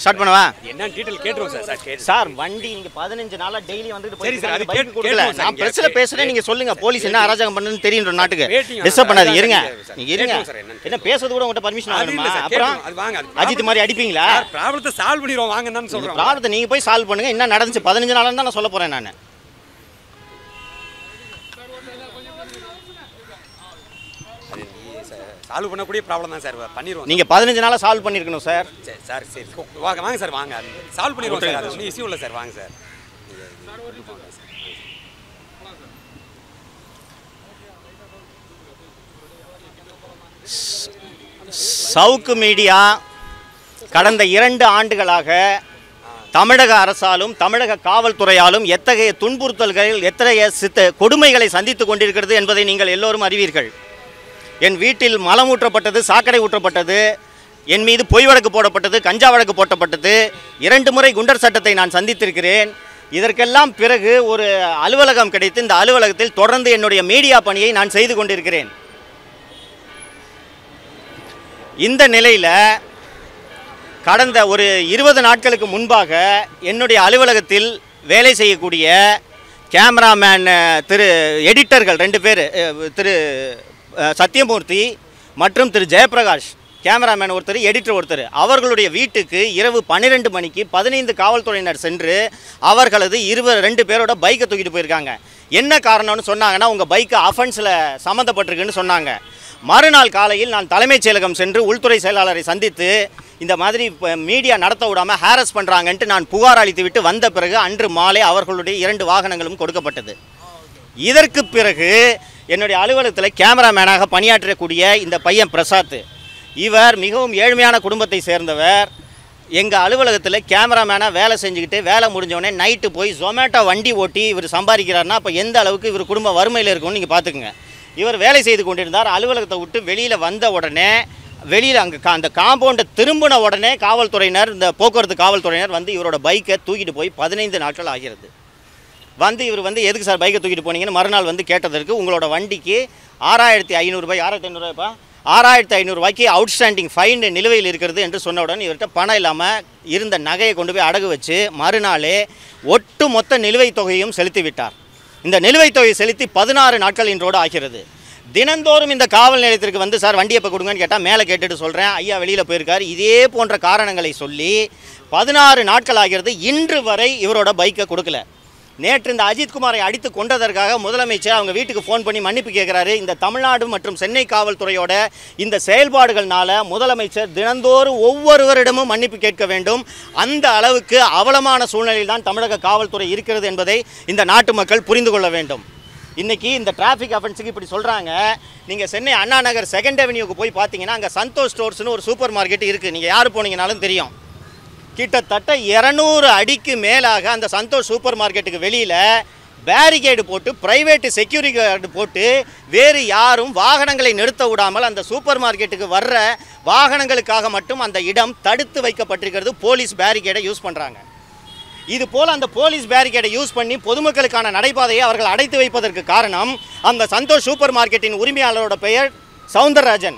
Start பண்ணவா? என்ன detail கேட்றோம் sir. Sir வண்டி இங்க 15 நாளா டெய்லி வந்துட்டு சரி சார், அது பைக் கொடுக்கல. நான் பிரஸ்ல பேசுறேன், நீங்க சொல்லுங்க. போலீஸ் என்ன அராஜகம் பண்ணுன்னு தெரியுன்ற நாட்டுக்கு Waiting டிஸ்டர்ப் பண்ணாதீங்க. இருங்க, சார். நீங்க இருங்க. கேட்றோம் சார், என்னன்னு என்ன பேசுறது கூட உங்கள்கிட்ட பர்மிஷன் அது ஆகணுமா? இல்ல சார், அப்புறம் கேட்றோம். அது வாங்க, அது அஜித் மாதிரி அடிப்பீங்களா? சார் ப்ராப்ளத்தை சால்வ் பண்ணிடுவோம் வாங்கன்னு சொல்றோம். ப்ராப்ளத்தை நீங்க போய் சால்வ் பண்ணுங்க. என்ன நடந்துச்சு 15 நாளான்னு தான் நான் சொல்ல போறேன். நான் சால்வ் பண்ணக்கூடிய ப்ராப்ளம் தான் சார், பண்ணிடுவோம். நீங்க 15 நாளா சால்வ் பண்ணிருக்கணும் சார். சார் சரி வாங்க சார், வாங்க சால்வ் பண்ணிடுவோம் சார். அது ஒன்றும் இஷ்யூ இல்லை சார், வாங்க சார். சவுக்கு மீடியா கடந்த 2 ஆண்டுகளாக தமிழக அரசாலும் தமிழக காவல்துறையாலும் எத்தகைய துன்புறுத்தல்கள், எத்தகைய கொடுமைகளை சந்தித்துக் கொண்டிருக்கிறது என்பதை நீங்கள் எல்லோரும் அறிவீர்கள். என் வீட்டில் மலம் ஊற்றப்பட்டது, சாக்கடை ஊற்றப்பட்டது, என் மீது பொய் வழக்கு போடப்பட்டது, கஞ்சா வழக்கு போட்டப்பட்டது. 2 முறை குண்டர் சட்டத்தை நான் சந்தித்திருக்கிறேன். இதற்கெல்லாம் பிறகு ஒரு அலுவலகம் கிடைத்து இந்த அலுவலகத்தில் தொடர்ந்து என்னுடைய மீடியா பணியை நான் செய்து கொண்டிருக்கிறேன். இந்த நிலையில் கடந்த ஒரு 20 நாட்களுக்கு முன்பாக என்னுடைய அலுவலகத்தில் வேலை செய்யக்கூடிய கேமராமேன் எடிட்டர்கள் 2 பேர், திரு சத்யமூர்த்தி மற்றும் திரு ஜெயபிரகாஷ், கேமராமேன் ஒருத்தர், எடிட்டர் ஒருத்தர், அவர்களுடைய வீட்டுக்கு இரவு 12 மணிக்கு 15 காவல்துறையினர் சென்று அவர்களது 2 பேரோட பைக்கை தூக்கிட்டு போயிருக்காங்க. என்ன காரணம்னு சொன்னாங்கன்னா, உங்கள் பைக்கு அஃபென்ஸில் சம்மந்தப்பட்டிருக்குன்னு சொன்னாங்க. மறுநாள் காலையில் நான் தலைமைச் செயலகம் சென்று உள்துறை செயலாளரை சந்தித்து இந்த மாதிரி மீடியா நடத்த விடாமல் ஹாரஸ் பண்ணுறாங்கன்ட்டு நான் புகார் அளித்து விட்டு வந்த பிறகு அன்று மாலை அவர்களுடைய 2 வாகனங்களும் கொடுக்கப்பட்டது. இதற்கு பிறகு என்னுடைய அலுவலகத்தில் கேமராமேனாக பணியாற்றக்கூடிய இந்த பையன் பிரசாத், இவர் மிகவும் ஏழ்மையான குடும்பத்தை சேர்ந்தவர். எங்கள் அலுவலகத்தில் கேமராமேனாக வேலை செஞ்சுக்கிட்டு வேலை முடிஞ்சோடனே நைட்டு போய் ஜொமேட்டோ வண்டி ஓட்டி இவர் சம்பாதிக்கிறாருன்னா அப்போ எந்த அளவுக்கு இவர் குடும்பம் வறுமையில் இருக்கும்னு நீங்கள் பார்த்துக்குங்க. இவர் வேலை செய்து கொண்டிருந்தார். அலுவலகத்தை விட்டு வெளியில் வந்த உடனே வெளியில் அங்கே அந்த காம்பவுண்டை திரும்பின உடனே காவல்துறையினர், இந்த போக்குவரத்து காவல்துறையினர் வந்து இவரோட பைக்கை தூக்கிட்டு போய் 15 நாட்கள் ஆகிறது. இவர் எதுக்கு சார் பைக்கை தூக்கிட்டு போனீங்கன்னு மறுநாள் வந்து கேட்டதற்கு, உங்களோட வண்டிக்கு 6500 ரூபாய், 6500 6500 ரூபாய்க்கு அவுட்ஸ்டாண்டிங் ஃபைன் நிலுவையில் இருக்கிறது என்று சொன்னவுடன் இவர்கிட்ட பணம் இல்லாமல் இருந்த நகையை கொண்டு போய் அடகு வச்சு மறுநாளே ஒட்டு மொத்த நிலுவைத் தொகையும் செலுத்திவிட்டார். இந்த நிலுவைத் தொகையை செலுத்தி 16 நாட்கள் இன்றோடு ஆகிறது. தினந்தோறும் இந்த காவல் நிலையத்திற்கு வந்து சார் வண்டி எப்போ கொடுங்கன்னு கேட்டால் மேலே கேட்டுட்டு சொல்கிறேன், ஐயா வெளியில் போயிருக்கார், இதே போன்ற காரணங்களை சொல்லி 16 நாட்கள் ஆகிறது. இன்று வரை இவரோட பைக்கை கொடுக்கல. நேற்று இந்த அஜித்குமாரை அடித்து கொண்டதற்காக முதலமைச்சர் அவங்க வீட்டுக்கு ஃபோன் பண்ணி மன்னிப்பு கேட்குறாரு. இந்த தமிழ்நாடு மற்றும் சென்னை காவல்துறையோட இந்த செயல்பாடுகள்னால முதலமைச்சர் தினந்தோறும் ஒவ்வொருவரிடமும் மன்னிப்பு கேட்க வேண்டும். அந்த அளவுக்கு அவலமான சூழ்நிலையில் தான் தமிழக காவல்துறை இருக்கிறது என்பதை இந்த நாட்டு மக்கள் புரிந்து கொள்ள வேண்டும். இன்றைக்கி இந்த டிராஃபிக் அஃபென்ஸுக்கு இப்படி சொல்கிறாங்க. நீங்கள் சென்னை அண்ணா நகர் 2nd அவென்யூக்கு போய் பார்த்தீங்கன்னா அங்கே சந்தோஷ் ஸ்டோர்ஸ்னு ஒரு சூப்பர் மார்க்கெட் இருக்குது. நீங்கள் யார் போனீங்கனாலும் தெரியும். கிட்டத்தட்ட 200 அடிக்கு மேலாக அந்த சந்தோஷ் சூப்பர் மார்க்கெட்டுக்கு வெளியில் பேரிகேடு போட்டு, பிரைவேட்டு செக்யூரிட்டி கார்டு போட்டு, வேறு யாரும் வாகனங்களை நிறுத்த விடாமல் அந்த சூப்பர் மார்க்கெட்டுக்கு வர்ற வாகனங்களுக்காக மட்டும் அந்த இடம் தடுத்து வைக்கப்பட்டிருக்கிறது. போலீஸ் பேரிகேடை யூஸ் பண்ணுறாங்க. இது போல் அந்த போலீஸ் பேரிகேடை யூஸ் பண்ணி பொதுமக்களுக்கான நடைபாதையை அவர்கள் அடைத்து வைப்பதற்கு காரணம், அந்த சந்தோஷ் சூப்பர் மார்க்கெட்டின் உரிமையாளரோட பெயர் சவுந்தரராஜன்.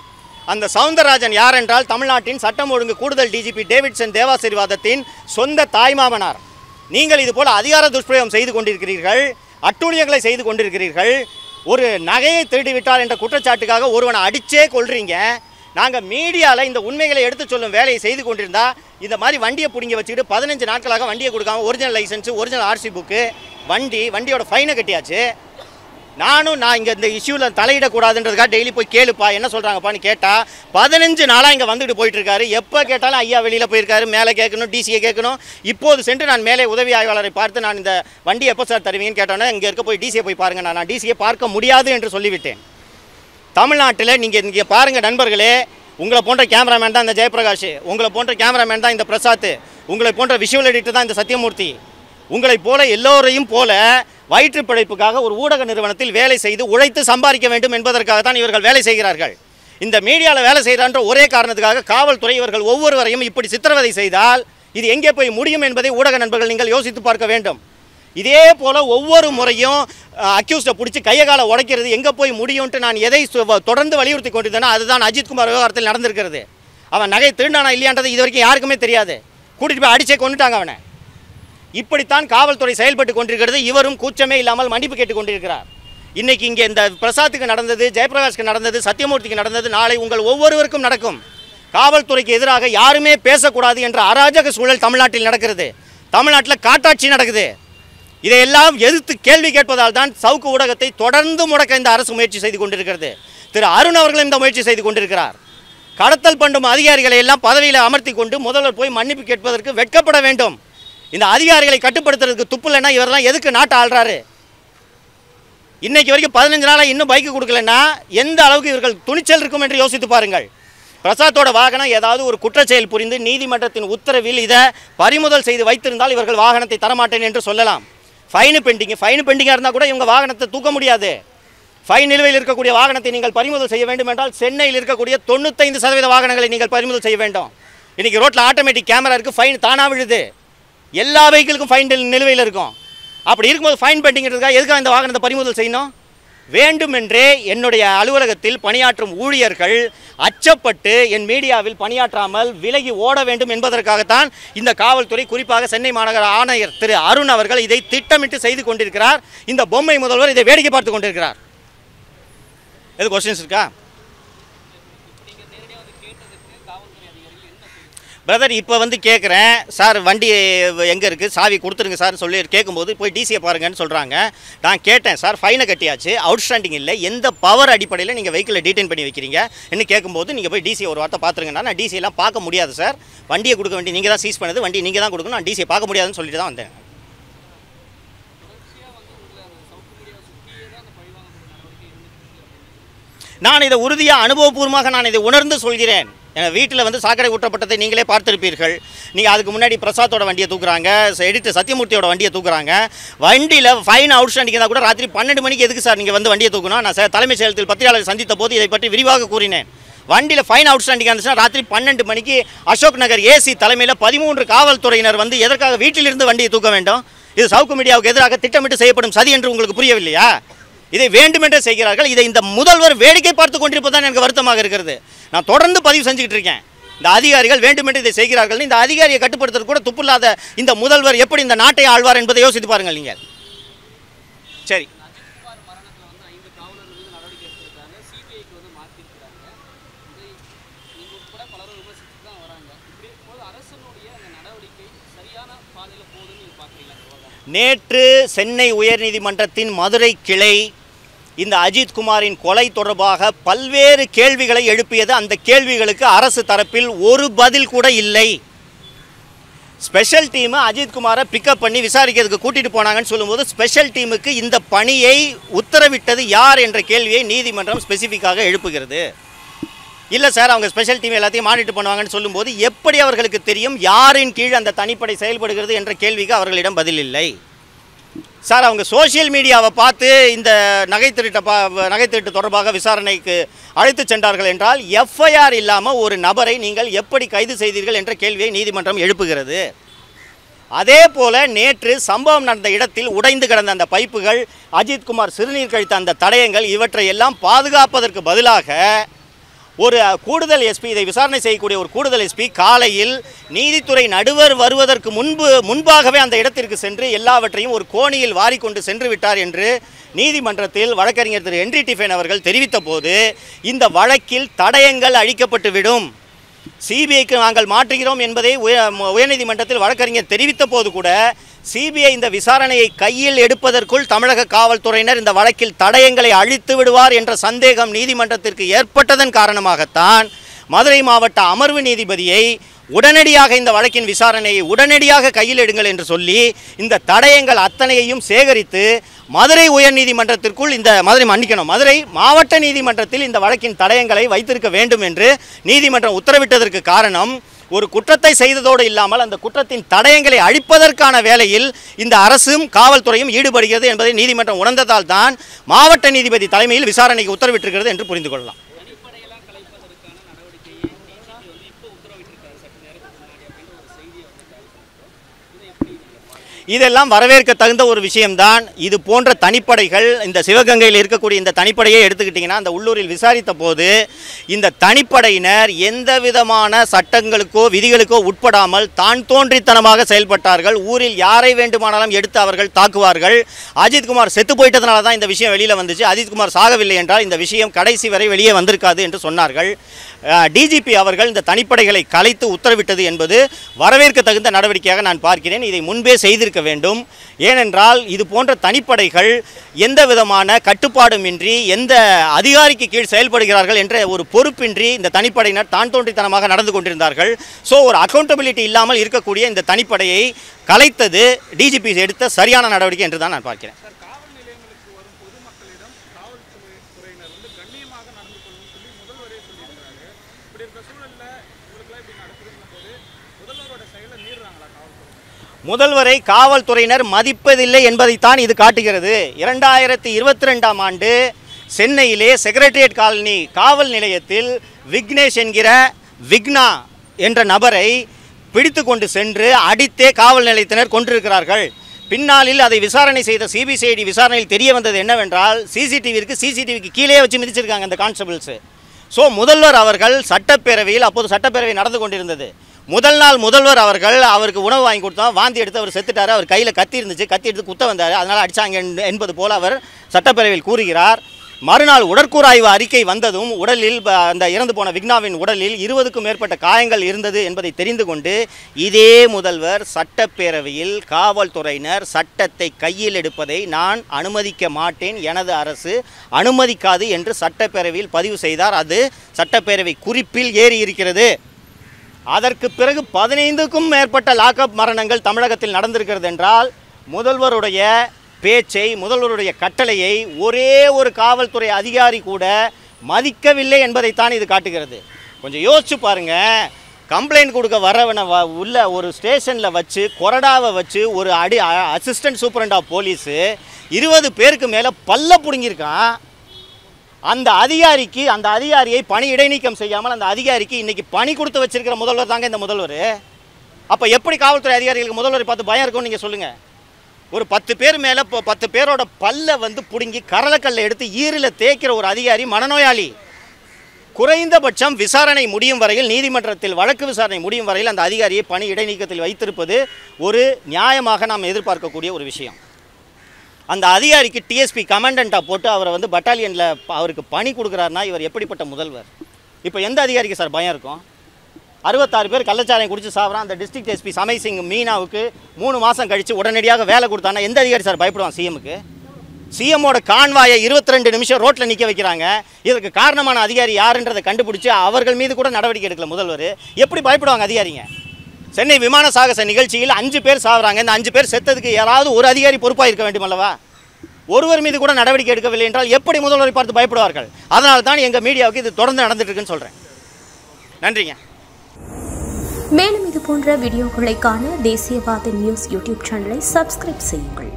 அந்த சவுந்தரராஜன் யார் என்றால் தமிழ்நாட்டின் சட்டம் ஒழுங்கு கூடுதல் டிஜிபி டேவிட்சன் தேவாசீர்வாதத்தின் சொந்த தாய்மாமனார். நீங்கள் இது போல் அதிகார துஷ்பிரயோகம் செய்து கொண்டிருக்கிறீர்கள், அட்டூழியங்களை செய்து கொண்டிருக்கிறீர்கள். ஒரு நகையை திருடிவிட்டார் என்ற குற்றச்சாட்டுக்காக ஒருவனை அடிச்சே கொள்றீங்க. நாங்கள் மீடியாவில் இந்த உண்மைகளை எடுத்து சொல்லும் வேலையை செய்து கொண்டிருந்தா இந்த மாதிரி வண்டியை பிடிங்க வச்சுக்கிட்டு 15 நாட்களாக வண்டியை கொடுக்காம original licence, original RC book, வண்டியோட ஃபைனை கட்டியாச்சு. நான் இங்கே இந்த இஷ்யூவில் தலையிடக்கூடாதுன்றதுக்காக டெய்லி போய் கேளுப்பா என்ன சொல்கிறாங்கப்பான்னு கேட்டால் 15 நாளாக இங்கே வந்துட்டு போயிட்டுருக்காரு. எப்போ கேட்டாலும் ஐயா வெளியில் போயிருக்காரு, மேலே கேட்கணும், டிசியை கேட்கணும். இப்போது சென்று நான் மேலே உதவி ஆய்வாளரை பார்த்து நான் இந்த வண்டி எப்போ சார் தருவீங்கன்னு கேட்டோன்னே இங்கே இருக்க போய் டிசியை போய் பாருங்கள், நான் டிசியை பார்க்க முடியாது என்று சொல்லிவிட்டேன். தமிழ்நாட்டில் நீங்கள் இங்கே பாருங்கள் நண்பர்களே, உங்களை போன்ற கேமராமேன் தான் இந்த ஜெயபிரகாஷ், உங்களை போன்ற கேமராமேன் தான் இந்த பிரசாத், உங்களை போன்ற விஷுவல் எடிட்டர் தான் இந்த சத்யமூர்த்தி. உங்களைப் போல எல்லோரையும் போல வயிற்று பிழைப்புக்காக ஒரு ஊடக நிறுவனத்தில் வேலை செய்து உழைத்து சம்பாதிக்க வேண்டும் என்பதற்காக தான் இவர்கள் வேலை செய்கிறார்கள். இந்த மீடியாவில் வேலை செய்கிறான்ற ஒரே காரணத்துக்காக காவல்துறை இவர்கள் ஒவ்வொருவரையும் இப்படி சித்திரவதை செய்தால் இது எங்கே போய் முடியும் என்பதை ஊடக நண்பர்கள் நீங்கள் யோசித்து பார்க்க வேண்டும். இதே போல் ஒவ்வொரு முறையும் அக்யூஸ்டை பிடிச்சி கையகால உடைக்கிறது எங்கே போய் முடியும்ட்டு நான் எதை தொடர்ந்து வலியுறுத்தி கொண்டிருந்தேன்னா அதுதான் அஜித்குமார் விவகாரத்தில் நடந்திருக்கிறது. அவன் நகை திருடானா இல்லையான்றது இது வரைக்கும் யாருக்குமே தெரியாது. கூட்டிகிட்டு போய் அடிச்சே கொண்டுட்டாங்க அவனை. இப்படித்தான் காவல்துறை செயல்பட்டு கொண்டிருக்கிறது. இவரும் கூச்சமே இல்லாமல் மன்னிப்பு கேட்டுக் கொண்டிருக்கிறார். இன்னைக்கு இங்கே இந்த பிரசாத்துக்கு நடந்தது, ஜெயபிரகாஷ்க்கு நடந்தது, சத்தியமூர்த்திக்கு நடந்தது, நாளை உங்கள் ஒவ்வொருவருக்கும் நடக்கும். காவல்துறைக்கு எதிராக யாருமே பேசக்கூடாது என்ற அராஜக சூழல் தமிழ்நாட்டில் நடக்கிறது. தமிழ்நாட்டில் காட்டாட்சி நடக்குது. இதையெல்லாம் எதிர்த்து கேள்வி கேட்பதால் தான் சவுக்கு ஊடகத்தை தொடர்ந்து முடக்க இந்த அரசு முயற்சி செய்து கொண்டிருக்கிறது. திரு அருண் அவர்கள் இந்த முயற்சி செய்து கொண்டிருக்கிறார். கடத்தல் பண்ணும் அதிகாரிகளை எல்லாம் பதவியில் அமர்த்தி கொண்டு முதல்வர் போய் மன்னிப்பு கேட்பதற்கு வெட்கப்பட வேண்டும். இந்த அதிகாரிகளை கட்டுப்படுத்துறதுக்கு துப்பு இல்லைன்னா இவரெல்லாம் எதுக்கு நாட்டை ஆள்றாரு? இன்னைக்கு வரைக்கும் 15 நாளாக இன்னும் பைக்கு கொடுக்கலன்னா எந்த அளவுக்கு இவர்கள் துணிச்சல் இருக்கும் என்று யோசித்து பாருங்கள். பிரசாத்தோட வாகனம் ஏதாவது ஒரு குற்றச்செயல் புரிந்து நீதிமன்றத்தின் உத்தரவில் இதை பறிமுதல் செய்து வைத்திருந்தால் இவர்கள் வாகனத்தை தரமாட்டேன் என்று சொல்லலாம். ஃபைனு பெண்டிங்காக இருந்தால் கூட இவங்க வாகனத்தை தூக்க முடியாது. ஃபைன் நிலுவையில் இருக்கக்கூடிய வாகனத்தை நீங்கள் பறிமுதல் செய்ய வேண்டும் என்றால் சென்னையில் இருக்கக்கூடிய 95% வாகனங்களை நீங்கள் பறிமுதல் செய்ய வேண்டும். இன்றைக்கி ரோட்டில் ஆட்டோமேட்டிக் கேமரா இருக்குது, ஃபைன் தானாக விழுது. எல்லா வெஹிக்கிளுக்கும் ஃபைன் நிலுவையில் இருக்கும். அப்படி இருக்கும்போது ஃபைன் பெண்டிங்கிறதுக்காக எதுக்காக இந்த வாகனத்தை பறிமுதல் செய்யணும்? வேண்டுமென்றே என்னுடைய அலுவலகத்தில் பணியாற்றும் ஊழியர்கள் அச்சப்பட்டு என் மீடியாவில் பணியாற்றாமல் விலகி ஓட வேண்டும் என்பதற்காகத்தான் இந்த காவல்துறை, குறிப்பாக சென்னை மாநகர ஆணையர் திரு அருண் அவர்கள் இதை திட்டமிட்டு செய்து கொண்டிருக்கிறார். இந்த பொம்மை முதல்வர் இதை வேடிக்கை பார்த்து கொண்டிருக்கிறார். எது கொஸ்டின்ஸ் இருக்கா பிரதர்? இப்போ வந்து கேட்குறேன் சார், வண்டி எங்கே இருக்குது, சாவி கொடுத்துருங்க சார் சொல்லி கேட்கும்போது போய் டிசியை பாருங்கன்னு சொல்கிறாங்க. நான் கேட்டேன் சார், ஃபைனை கட்டியாச்சு, அவுட்ஸ்டாண்டிங் இல்லை, எந்த பவர் அடிப்படையில் நீங்கள் வெஹிக்கிளை டீடைன் பண்ணி வைக்கிறீங்க என்ன கேட்கும்போது நீங்கள் போய் டிசியை ஒரு வார்த்தை பார்த்துருங்கன்னா, நான் டிசியெல்லாம் பார்க்க முடியாது சார், வண்டியை கொடுக்க வேண்டிய நீங்கள் தான் சீஸ் பண்ணது, வண்டி நீங்கள் தான் கொடுக்கணும், நான் டிசியை பார்க்க முடியாதுன்னு சொல்லிட்டு தான் வந்தேன். நான் இதை உறுதியாக அனுபவபூர்வமாக நான் இதை உணர்ந்து சொல்கிறேன். எங்கள் வீட்டில் வந்து சாக்கடை ஊற்றப்பட்டதை நீங்களே பார்த்துருப்பீர்கள். நீங்கள் அதுக்கு முன்னாடி பிரசாத்தோட வண்டியை தூக்குறாங்க, எடிட்டர் சத்தியமூர்த்தியோட வண்டியை தூக்குறாங்க. வண்டியில் ஃபைன் அவுட்ஸ்டாண்டிங் இருந்தால் கூட ராத்திரி 12 மணிக்கு எதுக்கு சார் நீங்கள் வந்து வண்டியை தூக்கணும்? நான் சார் தலைமைச் செயலகத்தில் பத்திரிகையாளர் சந்தித்த போது இதை பற்றி விரிவாக கூறினேன். வண்டியில் ஃபைன் அவுட்ஸ்டாண்டிங் இருந்துச்சுன்னா ராத்திரி 12 மணிக்கு அசோக் நகர் ஏசி தலைமையில் 13 காவல்துறையினர் வந்து எதற்காக வீட்டிலிருந்து வண்டியை தூக்க வேண்டும்? இது சவுக்கு மீடியாவுக்கு எதிராக திட்டமிட்டு செய்யப்படும் சதி என்று உங்களுக்கு புரியவில்லையா? இதை வேண்டுமென்றே செய்கிறார்கள். இதை இந்த முதல்வர் வேடிக்கை பார்த்து கொண்டிருப்பதுதான் எனக்கு வருத்தமாக இருக்கிறது. நான் தொடர்ந்து பதிவு செஞ்சுக்கிட்டு இருக்கேன். இந்த அதிகாரிகள் வேண்டுமென்று இதை செய்கிறார்கள். இந்த அதிகாரியை கட்டுப்படுத்துறது கூட துப்பில்லாத இந்த முதல்வர் எப்படி இந்த நாட்டை ஆழ்வார் என்பதை யோசித்து பாருங்கள் நீங்கள். சரி, நேற்று சென்னை உயர்நீதிமன்றத்தின் மதுரை கிளை இந்த அஜித்குமாரின் கொலை தொடர்பாக பல்வேறு கேள்விகளை எழுப்பியது. அந்த கேள்விகளுக்கு அரசு தரப்பில் ஒரு பதில் கூட இல்லை. ஸ்பெஷல் டீம் அஜித்குமாரை பிக்கப் பண்ணி விசாரிக்கிறதுக்கு கூட்டிகிட்டு போனாங்கன்னு சொல்லும்போது ஸ்பெஷல் டீமுக்கு இந்த பணியை உத்தரவிட்டது யார் என்ற கேள்வியை நீதிமன்றம் ஸ்பெசிஃபிக்காக எழுப்புகிறது. இல்லை சார், அவங்க ஸ்பெஷல் டீம் எல்லாத்தையும் மானிட்டர் பண்ணுவாங்கன்னு சொல்லும்போது எப்படி அவர்களுக்கு தெரியும் யாரின் கீழ் அந்த தனிப்படை செயல்படுகிறது என்ற கேள்விக்கு அவர்களிடம் பதில் இல்லை. சார், அவங்க சோஷியல் மீடியாவை பார்த்து இந்த நகை திருட்டு தொடர்பாக விசாரணைக்கு அழைத்து சென்றார்கள் என்றால் எஃப்ஐஆர் இல்லாமல் ஒரு நபரை நீங்கள் எப்படி கைது செய்தீர்கள் என்ற கேள்வியை நீதிமன்றம் எழுப்புகிறது. அதே போல் நேற்று சம்பவம் நடந்த இடத்தில் உடைந்து கிடந்த அந்த பைப்புகள், அஜித்குமார் சிறுநீர் கழித்த அந்த தடயங்கள், இவற்றை எல்லாம் பாதுகாப்பதற்கு பதிலாக ஒரு கூடுதல் எஸ்பி, இதை விசாரணை செய்யக்கூடிய ஒரு கூடுதல் எஸ்பி காலையில் நீதித்துறை நடுவர் வருவதற்கு முன்பாகவே அந்த இடத்திற்கு சென்று எல்லாவற்றையும் ஒரு கோணியில் வாரிக்கொண்டு சென்று விட்டார் என்று நீதிமன்றத்தில் வழக்கறிஞர் திரு ஹென்றி டிஃபன் அவர்கள் தெரிவித்த போது இந்த வழக்கில் தடயங்கள் அழிக்கப்பட்டுவிடும், சிபிஐக்கு நாங்கள் மாற்றுகிறோம் என்பதை உயர்நீதிமன்றத்தில் வழக்கறிஞர் தெரிவித்த போது கூட சிபிஐ இந்த விசாரணையை கையில் எடுப்பதற்குள் தமிழக காவல்துறையினர் இந்த வழக்கில் தடயங்களை அழித்து விடுவார் என்ற சந்தேகம் நீதிமன்றத்திற்கு ஏற்பட்டதன் காரணமாகத்தான் மதுரை மாவட்ட அமர்வு நீதிபதியை உடனடியாக இந்த வழக்கின் விசாரணையை உடனடியாக கையில் எடுங்கள் என்று சொல்லி இந்த தடயங்கள் அத்தனையையும் சேகரித்து மதுரை உயர்நீதிமன்றத்திற்குள் மதுரை மாவட்ட நீதிமன்றத்தில் இந்த வழக்கின் தடயங்களை வைத்திருக்க வேண்டும் என்று நீதிமன்றம் உத்தரவிட்டதற்கு காரணம், ஒரு குற்றத்தை செய்ததோடு இல்லாமல் அந்த குற்றத்தின் தடயங்களை அழிப்பதற்கான வேலையில் இந்த அரசும் காவல்துறையும் ஈடுபடுகிறது என்பதை நீதிமன்றம் உணர்ந்ததால் தான் மாவட்ட நீதிபதி தலைமையில் விசாரணைக்கு உத்தரவிட்டிருக்கிறது என்று புரிந்து கொள்ளலாம். இதெல்லாம் வரவேற்க தகுந்த ஒரு விஷயம்தான். இது போன்ற தனிப்படைகள் இந்த சிவகங்கையில் இருக்கக்கூடிய இந்த தனிப்படையை எடுத்துக்கிட்டிங்கன்னா அந்த உள்ளூரில் விசாரித்த போது இந்த தனிப்படையினர் எந்த விதமான சட்டங்களுக்கோ விதிகளுக்கோ உட்படாமல் தான் தோன்றித்தனமாக செயல்பட்டார்கள். ஊரில் யாரை வேண்டுமானாலும் எடுத்து அவர்கள் தாக்குவார்கள். அஜித்குமார் செத்து போயிட்டதுனால தான் இந்த விஷயம் வெளியில் வந்துச்சு. அஜித்குமார் சாகவில்லை என்றால் இந்த விஷயம் கடைசி வரை வெளியே வந்திருக்காது என்று சொன்னார்கள். டிஜிபி அவர்கள் இந்த தனிப்படைகளை கலைத்து உத்தரவிட்டது என்பது வரவேற்க தகுந்த நடவடிக்கையாக நான் பார்க்கிறேன். இதை முன்பே செய்திருக்க வேண்டும். ஏனென்றால் இது போன்ற தனிப்படைகள் எந்த விதமான கட்டுப்பாடுமின்றி எந்த அதிகாரிக்கு கீழ் செயல்படுகிறார்கள் என்ற ஒரு பொறுப்பின்றி இந்த தனிப்படையினர் தான் தோன்றித்தனமாக நடந்து கொண்டிருந்தார்கள். ஸோ ஒரு அக்கௌண்டபிலிட்டி இல்லாமல் இருக்கக்கூடிய இந்த தனிப்படையை கலைத்தது டிஜிபி எடுத்த சரியான நடவடிக்கை என்று தான் நான் பார்க்கிறேன். முதல்வரை காவல்துறையினர் மதிப்பதில்லை என்பதைத்தான் இது காட்டுகிறது. 2022ஆம் ஆண்டு சென்னையிலே செக்ரட்டரியேட் காலனி காவல் நிலையத்தில் விக்னேஷ் என்கிற விக்னா என்ற நபரை பிடித்து கொண்டு சென்று அடித்தே காவல் நிலையத்தினர் கொண்டிருக்கிறார்கள். பின்னாளில் அதை விசாரணை செய்த சிபிசிஐடி விசாரணையில் தெரிய வந்தது என்னவென்றால் சிசிடிவிக்கு கீழே வச்சு மிதிச்சிருக்காங்க அந்த கான்ஸ்டபிள்ஸு. ஸோ முதல்வர் அவர்கள் சட்டப்பேரவையில் அப்போது சட்டப்பேரவை நடந்து கொண்டிருந்தது. முதல் நாள் முதல்வர் அவருக்கு உணவு வாங்கி கொடுத்தோம், வாந்தி எடுத்து அவர் செத்துட்டார். அவர் கையில் கத்தி இருந்துச்சு, கத்தி எடுத்து குத்த வந்தார், அதனால் அடித்தாங்க என்பது போல் அவர் சட்டப்பேரவையில் கூறுகிறார். மறுநாள் உடற்கூறாய்வு அறிக்கை வந்ததும் உடலில் அந்த இறந்து போன விக்னாவின் உடலில் 20க்கும் மேற்பட்ட காயங்கள் இருந்தது என்பதை தெரிந்து கொண்டு இதே முதல்வர் சட்டப்பேரவையில் காவல்துறையினர் சட்டத்தை கையில் எடுப்பதை நான் அனுமதிக்க மாட்டேன், எனது அரசு அனுமதிக்காது என்று சட்டப்பேரவையில் பதிவு செய்தார். அது சட்டப்பேரவை குறிப்பில் ஏறி இருக்கிறது. அதற்கு பிறகு 15க்கும் மேற்பட்ட லாக்அப் மரணங்கள் தமிழகத்தில் நடந்திருக்கிறது என்றால் முதல்வருடைய பேச்சை, முதல்வருடைய கட்டளையை ஒரே ஒரு காவல்துறை அதிகாரி கூட மதிக்கவில்லை என்பதைத்தான் இது காட்டுகிறது. கொஞ்சம் யோசிச்சு பாருங்க. கம்ப்ளைண்ட் கொடுக்க வரவனை உள்ள ஒரு ஸ்டேஷனில் வச்சு கொறடாவை வச்சு ஒரு அசிஸ்டன்ட் சூப்பரண்ட் ஆஃப் போலீஸு 20 பேருக்கு மேலே பல்ல பிடுங்கியிருக்கான். அந்த அதிகாரியை பணி இடைநீக்கம் செய்யாமல் அந்த அதிகாரிக்கு இன்றைக்கி பணி கொடுத்து வச்சிருக்கிற முதல்வர் தாங்க இந்த முதல்வர். அப்போ எப்படி காவல்துறை அதிகாரிகளுக்கு முதல்வரை பார்த்து பயம் இருக்கும்னு நீங்கள் சொல்லுங்கள். ஒரு 10 பேர் மேலே 10 பேரோட பல்ல பிடுங்கி கரலக்கல்லை எடுத்து ஈரில் தேய்க்கிற ஒரு அதிகாரி மனநோயாளி. குறைந்தபட்சம் விசாரணை முடியும் வரையில், நீதிமன்றத்தில் வழக்கு விசாரணை முடியும் வரையில் அந்த அதிகாரியை பணி இடைநீக்கத்தில் வைத்திருப்பது ஒரு நியாயமாக நாம் எதிர்பார்க்கக்கூடிய ஒரு விஷயம். அந்த அதிகாரிக்கு டிஎஸ்பி கமாண்டண்ட்டாக போட்டு அவரை பட்டாலியனில் அவருக்கு பணி கொடுக்குறாருனா இவர் எப்படிப்பட்ட முதல்வர்? இப்போ எந்த அதிகாரிக்கு சார் பயம் இருக்கும்? 66 பேர் கள்ளச்சாராயம் குடிச்சு சாப்பிட்றான். அந்த டிஸ்ட்ரிக்ட் எஸ்பி சமய் சிங் மீனாவுக்கு 3 மாதம் கழித்து உடனடியாக வேலை கொடுத்தானா எந்த அதிகாரி சார் பயப்படுவான் சிஎம்முக்கு? சிஎம்மோட கான்வாயை 22 நிமிஷம் ரோட்டில் நிற்க வைக்கிறாங்க. இதற்கு காரணமான அதிகாரி யாருன்றதை கண்டுபிடிச்சி அவர்கள் மீது கூட நடவடிக்கை எடுக்கல முதல்வர். எப்படி பயப்படுவாங்க அதிகாரிங்க? சென்னை விமான சாகச நிகழ்ச்சியில் 5 பேர் சாகுறாங்க. இந்த 5 பேர் செத்ததுக்கு யாராவது ஒரு அதிகாரி பொறுப்பாக இருக்க வேண்டும் அல்லவா? ஒருவர் மீது கூட நடவடிக்கை எடுக்கவில்லை என்றால் எப்படி முதல்வரை பார்த்து பயப்படுவார்கள்? அதனால தான் எங்கள் மீடியாவுக்கு இது தொடர்ந்து நடந்துட்டு இருக்குன்னு சொல்கிறேன். நன்றிங்க. மேலும் இது போன்ற வீடியோக்களை காண தேசியவாத நியூஸ் யூடியூப் சேனலை சப்ஸ்கிரைப் செய்யுங்கள்.